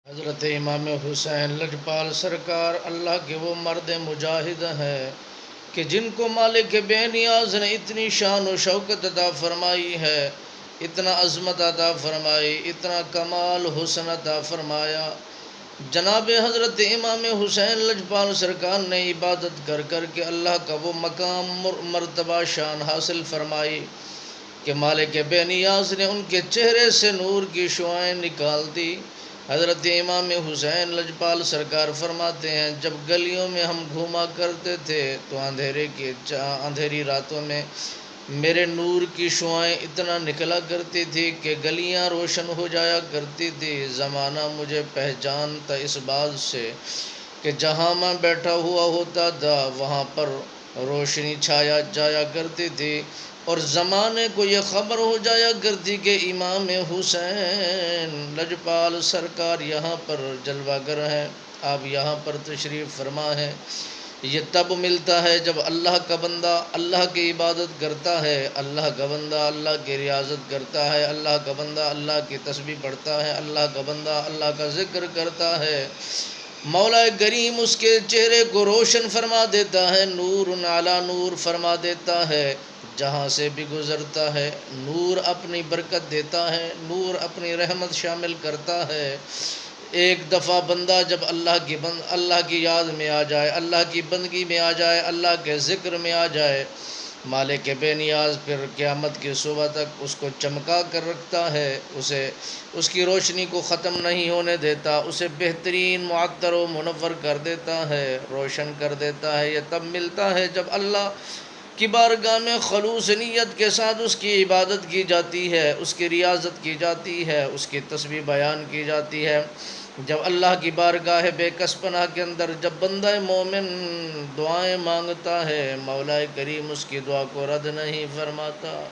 حضرت امام حسین لجپال سرکار اللہ کے وہ مرد مجاہد ہیں کہ جن کو مالک بے نیاز نے اتنی شان و شوکت عطا فرمائی ہے، اتنا عظمت عطا فرمائی، اتنا کمال حسن عطا فرمایا۔ جناب حضرت امام حسین لجپال سرکار نے عبادت کر کر کے اللہ کا وہ مقام مرتبہ شان حاصل فرمائی کہ مالک بے نیاز نے ان کے چہرے سے نور کی شعائیں نکال دی۔ حضرت امام حسین لجپال سرکار فرماتے ہیں، جب گلیوں میں ہم گھوما کرتے تھے تو اندھیری راتوں میں میرے نور کی شعائیں اتنا نکلا کرتی تھی کہ گلیاں روشن ہو جایا کرتی تھی۔ زمانہ مجھے پہچانتا اس بات سے کہ جہاں میں بیٹھا ہوا ہوتا تھا وہاں پر روشنی چھایا جایا کرتی تھی، اور زمانے کو یہ خبر ہو جایا کرتی کہ امام حسین لجپال سرکار یہاں پر جلوہ گر ہیں، آپ یہاں پر تشریف فرما ہے۔ یہ تب ملتا ہے جب اللہ کا بندہ اللہ کی عبادت کرتا ہے، اللہ کا بندہ اللہ کی ریاضت کرتا ہے، اللہ کا بندہ اللہ کی تسبیح پڑھتا ہے، اللہ کا بندہ اللہ کا ذکر کرتا ہے۔ مولا کریم اس کے چہرے کو روشن فرما دیتا ہے، نور علی نور فرما دیتا ہے۔ جہاں سے بھی گزرتا ہے نور اپنی برکت دیتا ہے، نور اپنی رحمت شامل کرتا ہے۔ ایک دفعہ بندہ جب اللہ کی یاد میں آ جائے، اللہ کی بندگی میں آ جائے، اللہ کے ذکر میں آ جائے، مالک بے نیاز پھر قیامت کی صبح تک اس کو چمکا کر رکھتا ہے، اس کی روشنی کو ختم نہیں ہونے دیتا، اسے بہترین معطر و منور کر دیتا ہے، روشن کر دیتا ہے۔ یہ تب ملتا ہے جب اللہ کی بارگاہ میں خلوص نیت کے ساتھ اس کی عبادت کی جاتی ہے، اس کی ریاضت کی جاتی ہے، اس کی تسبیح بیان کی جاتی ہے۔ جب اللہ کی بارگاہ بے کس پناہ کے اندر جب بندہ مومن دعائیں مانگتا ہے، مولا کریم اس کی دعا کو رد نہیں فرماتا۔